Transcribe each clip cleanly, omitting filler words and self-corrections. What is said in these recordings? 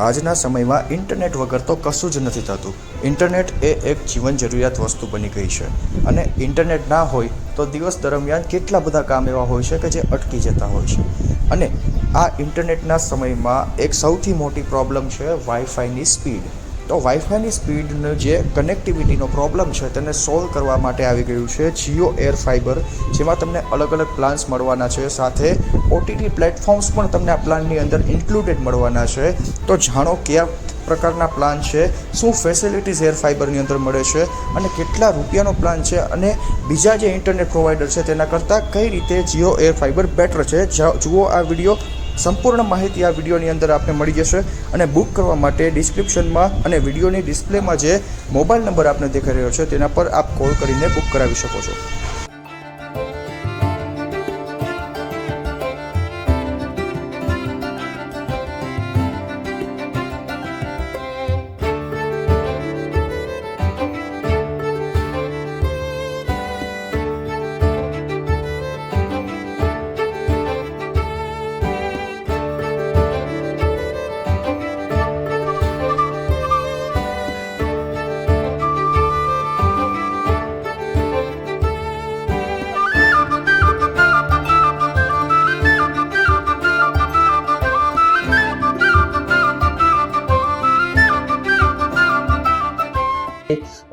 આજના સમયમાં ઇન્ટરનેટ વગર તો કશું જ નથી થતું. ઇન્ટરનેટ એ એક જીવન જરૂરિયાત વસ્તુ બની ગઈ છે અને ઇન્ટરનેટ ના હોય તો દિવસ દરમિયાન કેટલા બધા કામ એવા હોય છે કે જે અટકી જતા હોય છે. અને આ ઇન્ટરનેટના સમયમાં એક સૌથી મોટી પ્રોબ્લેમ છે વાઈફાઈની સ્પીડ. તો વાઈફાઈની સ્પીડનો જે કનેક્ટિવિટીનો પ્રોબ્લેમ છે તેને સોલ્વ કરવા માટે આવી ગયું છે જીઓ એર ફાઈબર, જેમાં તમને અલગ અલગ પ્લાન્સ મળવાના છે. સાથે ઓટીટી પ્લેટફોર્મ્સ પણ તમને આ પ્લાનની અંદર ઇન્ક્લુડેડ મળવાના છે. તો જાણો કયા પ્રકારના પ્લાન છે, શું ફેસિલિટીઝ એર ફાઈબરની અંદર મળે છે અને કેટલા રૂપિયાનો પ્લાન છે, અને બીજા જે ઇન્ટરનેટ પ્રોવાઈડર છે તેના કરતાં કઈ રીતે જીઓ એર ફાઈબર બેટર છે. જુઓ આ વિડીયો. સંપૂર્ણ માહિતી આ વિડીયોની અંદર આપને મળી જશે. અને બુક કરવા માટે ડિસ્ક્રિપ્શનમાં અને વિડીયોની ડિસ્પ્લેમાં જે મોબાઈલ નંબર આપને દેખાઈ રહ્યો છે તેના પર આપ કોલ કરીને બુક કરાવી શકો છો.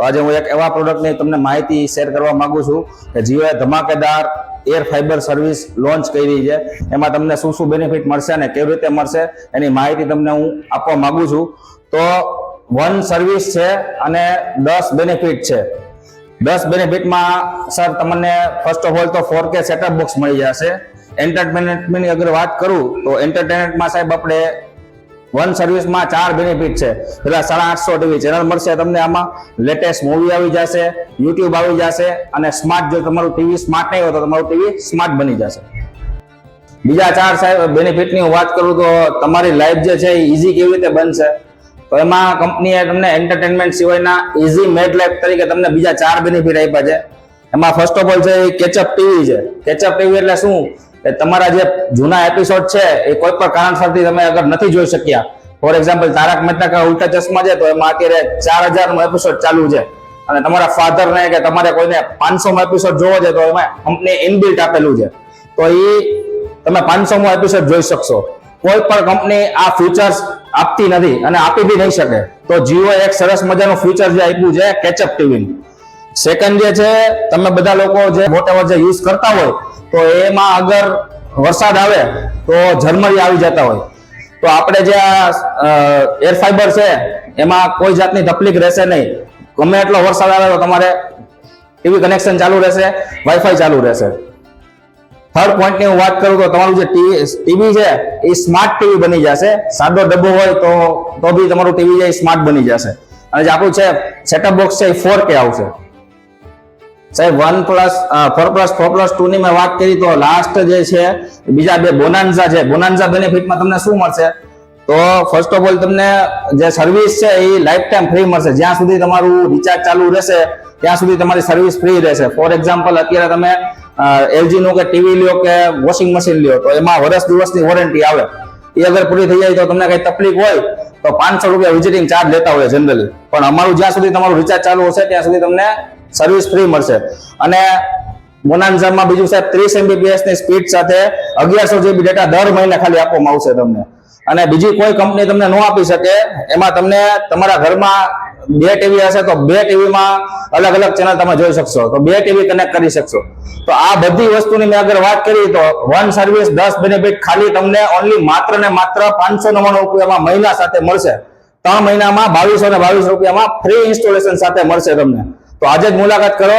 આજે હું એક એવા પ્રોડક્ટની તમને માહિતી શેર કરવા માંગુ છું કે જીઓએ ધમાકેદાર એર ફાઈબર સર્વિસ લોન્ચ કરી છે. એમાં તમને શું શું બેનિફિટ મળશે અને કેવી રીતે મળશે એની માહિતી તમને હું આપવા માંગુ છું. તો 1 સર્વિસ છે અને 10 બેનિફિટ છે. 10 બેનિફિટમાં સર તમને ફર્સ્ટ ઓફ ઓલ તો 4K સેટઅપ બોક્સ મળી જશે. એન્ટરટેનમેન્ટની અગર વાત કરું તો એન્ટરટેનમેન્ટમાં સાહેબ આપણે 1 સર્વિસમાં 4 બેનિફિટ છે. પેલા 850 ટીવી ચેનલ મળશે તમને, આમાં લેટેસ્ટ મૂવી આવી જશે, યુટ્યુબ આવી જશે, અને સ્માર્ટ, જો તમારું ટીવી સ્માર્ટ નહીં હોય તો તમારું ટીવી સ્માર્ટ બની જશે. બીજા 4 સાહેબ બેનિફિટની હું વાત કરું તો તમારી લાઈફ જે છે એ ઈઝી કેવી રીતે બનશે, તો એમાં કંપનીએ તમને એન્ટરટેનમેન્ટ સિવાયના ઈઝી મેડ લાઈફ તરીકે તમને બીજા 4 બેનિફિટ આપ્યા છે. એમાં ફર્સ્ટ ઓફ ઓલ છે કેચઅપ ટીવી છે. કેચઅપ ટીવી એટલે શું? તમારા જે જૂના એપિસોડ છે એ કોઈ પણ કારણસરથી તમે અગર નથી જોઈ શક્યા, ફોર એક્ઝામ્પલ તારક મહેતા કા ઉલ્ટા ચશ્મા છે તો એમાં અત્યારે 4000 નો એપિસોડ ચાલુ છે અને તમારા ફાધર ને કે તમારે કોઈને 500 મો એપિસોડ જોવો છે તો એમાં કંપની ઇનબિલ્ટ આપેલું છે, તો એ તમે 500 મો એપિસોડ જોઈ શકશો. કોઈ પણ કંપની આ ફીચર્સ આપતી નથી અને આપી બી નહીં શકે. તો જીઓ એક સરસ મજાનું ફીચર જે આપ્યું છે કેચઅપ ટીવી. સેકન્ડ જે છે, તમે બધા લોકો જે વોટેવર જે યુઝ કરતા હોય તો એમાં અગર વરસાદ આવે તો ઝરમરી આવી જતા હોય, તો આપણે જે એર ફાઈબર છે એમાં કોઈ જાતની તકલીફ રહેશે નહીં. ગમે એટલો વરસાદ આવે તો તમારે ટીવી કનેક્શન ચાલુ રહેશે, વાઈફાઈ ચાલુ રહેશે. થર્ડ પોઈન્ટની હું વાત કરું તો તમારું જે ટીવી છે એ સ્માર્ટ ટીવી બની જશે. સાદો ડબ્બો હોય તો બી તમારું ટીવી છે એ સ્માર્ટ બની જશે. અને જે આપણું છે સેટઅપ બોક્સ છે એ 4K આવશે. સાહેબ 4+4+2 ની મેં વાત કરી તો લાસ્ટ જે છે બીજા 2 બોનાન્ઝા છે. બોનાન્ઝા બેનિફિટમાં તમને શું મળશે? તો ફર્સ્ટ ઓફ ઓલ તમને જે સર્વિસ છે એ લાઈફ ટાઈમ ફ્રી મળશે. જ્યાં સુધી તમારું રિચાર્જ ચાલુ રહેશે ત્યાં સુધી તમારી સર્વિસ ફ્રી રહેશે. ફોર એક્ઝામ્પલ અત્યારે તમે LG નું કે ટીવી લ્યો કે વોશિંગ મશીન લ્યો તો એમાં વર્ષ દિવસની વોરંટી આવે. એ અગર પૂરી થઈ જાય તો તમને કઈ તકલીફ હોય તો 500 રૂપિયા વિઝિટિંગ ચાર્જ લેતા હોય જનરલી, પણ અમારું જ્યાં સુધી તમારું રિચાર્જ ચાલુ હશે ત્યાં સુધી તમને સર્વિસ ફ્રી મળશે. અને બોનાન્ઝામાં બીજું સાહેબ 30 Mbps ની સ્પીડ સાથે 1100 GB ડેટા દર મહિને ખાલી આપવામાં આવશે તમને. અને બીજી કોઈ કંપની તમને ન આપી શકે. એમાં તમને તમારા ઘરમાં 2 ટીવી હશે તો 2 ટીવીમાં અલગ અલગ ચેનલ તમે જોઈ શકશો, તો 2 ટીવી કનેક્ટ કરી શકશો. તો આ બધી વસ્તુની મેં અગર વાત કરી તો 1 સર્વિસ 10 બેનિફિટ ખાલી તમને ઓનલી માત્ર ને માત્ર 599 રૂપિયામાં મહિના સાથે મળશે. 3 મહિનામાં 2222 રૂપિયામાં ફ્રી ઇન્સ્ટોલેશન સાથે મળશે તમને. તો આજે જ મુલાકાત કરો.